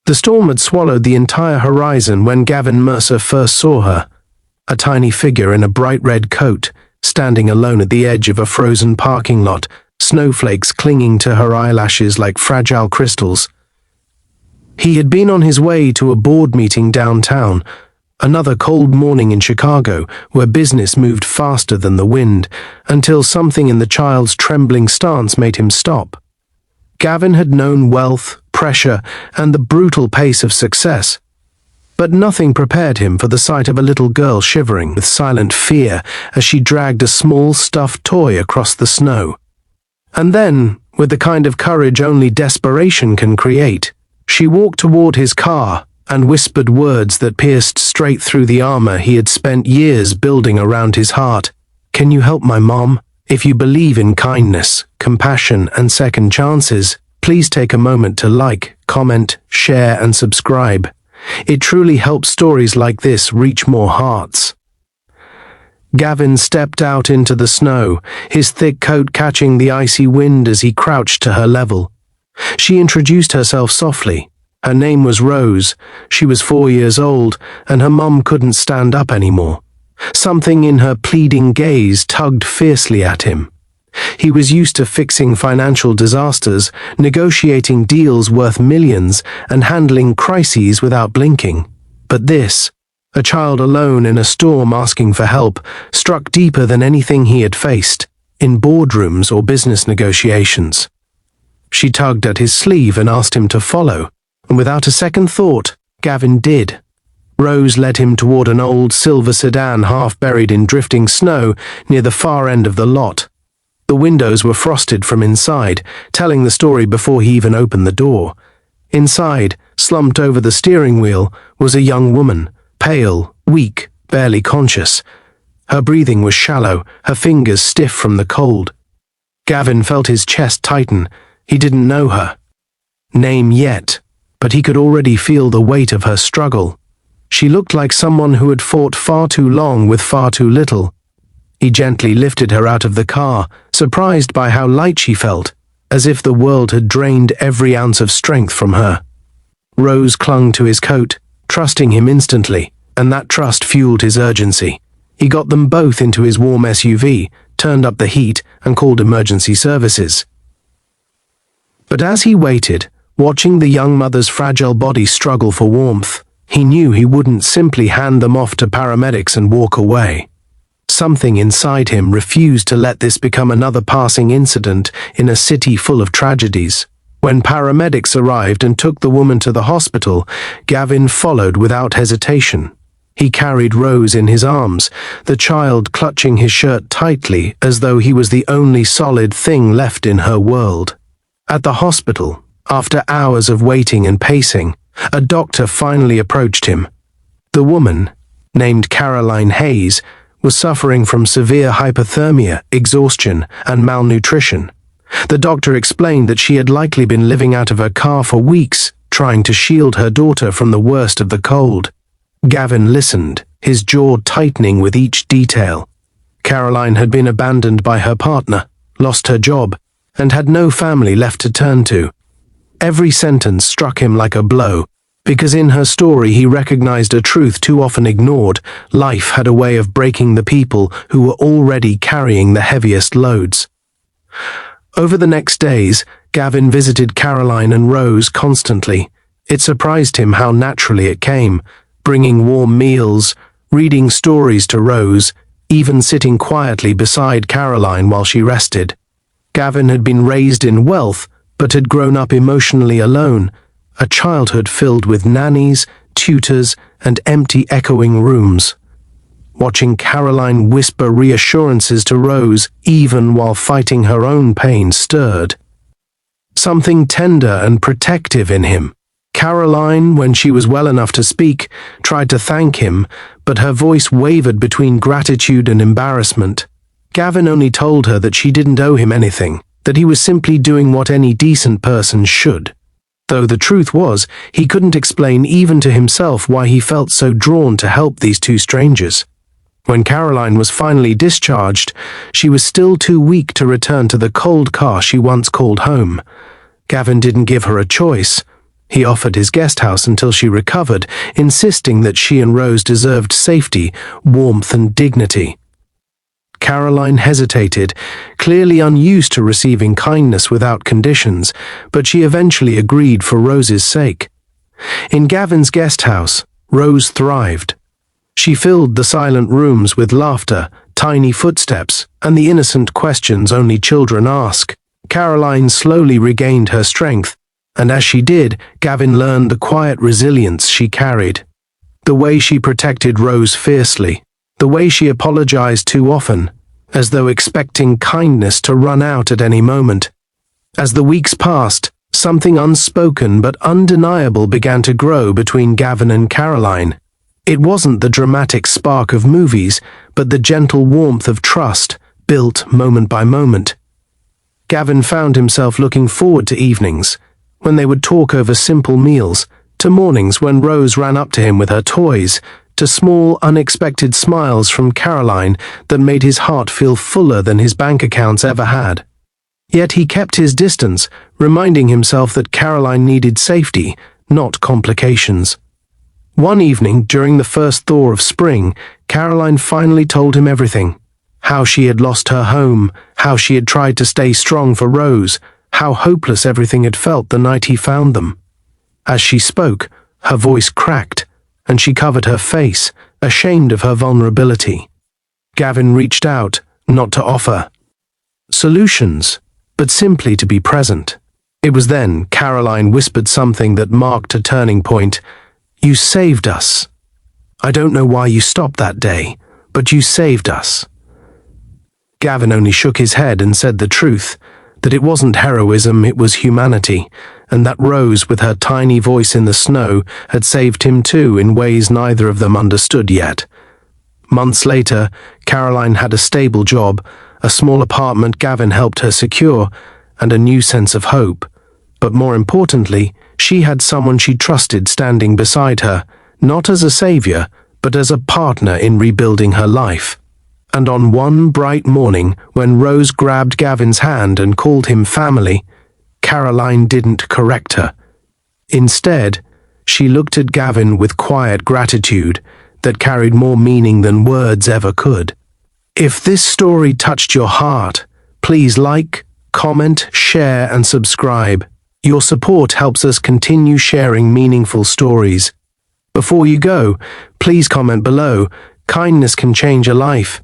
The storm had swallowed the entire horizon when Gavin Mercer first saw her, a tiny figure in a bright red coat, standing alone at the edge of a frozen parking lot, snowflakes clinging to her eyelashes like fragile crystals. He had been on his way to a board meeting downtown, another cold morning in Chicago where business moved faster than the wind, until something in the child's trembling stance made him stop. Gavin had known wealth, pressure, and the brutal pace of success, but nothing prepared him for the sight of a little girl shivering with silent fear as she dragged a small stuffed toy across the snow. And then, with the kind of courage only desperation can create, she walked toward his car and whispered words that pierced straight through the armor he had spent years building around his heart. "Can you help my mom? If you believe in kindness, compassion, and second chances, please take a moment to like, comment, share, and subscribe. It truly helps stories like this reach more hearts." Gavin stepped out into the snow, his thick coat catching the icy wind as he crouched to her level. She introduced herself softly. Her name was Rose. She was 4 years old, and her mum couldn't stand up anymore. Something in her pleading gaze tugged fiercely at him. He was used to fixing financial disasters, negotiating deals worth millions, and handling crises without blinking. But this, a child alone in a storm asking for help, struck deeper than anything he had faced, in boardrooms or business negotiations. She tugged at his sleeve and asked him to follow, and without a second thought, Gavin did. Rose led him toward an old silver sedan half buried in drifting snow near the far end of the lot. The windows were frosted from inside, telling the story before he even opened the door. Inside, slumped over the steering wheel, was a young woman, pale, weak, barely conscious. Her breathing was shallow, her fingers stiff from the cold. Gavin felt his chest tighten. He didn't know her name yet, but he could already feel the weight of her struggle. She looked like someone who had fought far too long with far too little. He gently lifted her out of the car, surprised by how light she felt, as if the world had drained every ounce of strength from her. Rose clung to his coat, trusting him instantly, and that trust fueled his urgency. He got them both into his warm SUV, turned up the heat, and called emergency services. But as he waited, watching the young mother's fragile body struggle for warmth, he knew he wouldn't simply hand them off to paramedics and walk away. Something inside him refused to let this become another passing incident in a city full of tragedies. When paramedics arrived and took the woman to the hospital, Gavin followed without hesitation. He carried Rose in his arms, the child clutching his shirt tightly as though he was the only solid thing left in her world. At the hospital, after hours of waiting and pacing, a doctor finally approached him. The woman, named Caroline Hayes, was suffering from severe hypothermia, exhaustion, and malnutrition. The doctor explained that she had likely been living out of her car for weeks, trying to shield her daughter from the worst of the cold. Gavin listened, his jaw tightening with each detail. Caroline had been abandoned by her partner, lost her job, and had no family left to turn to. Every sentence struck him like a blow, because in her story he recognized a truth too often ignored. Life had a way of breaking the people who were already carrying the heaviest loads. Over the next days, Gavin visited Caroline and Rose constantly. It surprised him how naturally it came, bringing warm meals, reading stories to Rose, even sitting quietly beside Caroline while she rested. Gavin had been raised in wealth, but had grown up emotionally alone, a childhood filled with nannies, tutors, and empty echoing rooms. Watching Caroline whisper reassurances to Rose even while fighting her own pain stirred something tender and protective in him. Caroline, when she was well enough to speak, tried to thank him, but her voice wavered between gratitude and embarrassment. Gavin only told her that she didn't owe him anything, that he was simply doing what any decent person should. Though the truth was, he couldn't explain even to himself why he felt so drawn to help these two strangers. When Caroline was finally discharged, she was still too weak to return to the cold car she once called home. Gavin didn't give her a choice. He offered his guest house until she recovered, insisting that she and Rose deserved safety, warmth, and dignity. Caroline hesitated, clearly unused to receiving kindness without conditions, but she eventually agreed for Rose's sake. In Gavin's guest house, Rose thrived. She filled the silent rooms with laughter, tiny footsteps, and the innocent questions only children ask. Caroline slowly regained her strength, and as she did, Gavin learned the quiet resilience she carried. The way she protected Rose fiercely, the way she apologized too often, as though expecting kindness to run out at any moment. As the weeks passed, something unspoken but undeniable began to grow between Gavin and Caroline. It wasn't the dramatic spark of movies, but the gentle warmth of trust, built moment by moment. Gavin found himself looking forward to evenings, when they would talk over simple meals, to mornings when Rose ran up to him with her toys, to small, unexpected smiles from Caroline that made his heart feel fuller than his bank accounts ever had. Yet he kept his distance, reminding himself that Caroline needed safety, not complications. One evening, during the first thaw of spring, Caroline finally told him everything. How she had lost her home, how she had tried to stay strong for Rose, how hopeless everything had felt the night he found them. As she spoke, her voice cracked, and she covered her face, ashamed of her vulnerability. Gavin reached out, not to offer solutions, but simply to be present. It was then Caroline whispered something that marked a turning point. "You saved us. I don't know why you stopped that day, but you saved us." Gavin only shook his head and said the truth, that it wasn't heroism, it was humanity, and that Rose, with her tiny voice in the snow, had saved him too in ways neither of them understood yet. Months later, Caroline had a stable job, a small apartment Gavin helped her secure, and a new sense of hope. But more importantly, she had someone she trusted standing beside her, not as a savior, but as a partner in rebuilding her life. And on one bright morning, when Rose grabbed Gavin's hand and called him family, Caroline didn't correct her. Instead, she looked at Gavin with quiet gratitude that carried more meaning than words ever could. If this story touched your heart, please like, comment, share, and subscribe. Your support helps us continue sharing meaningful stories. Before you go, please comment below. Kindness can change a life.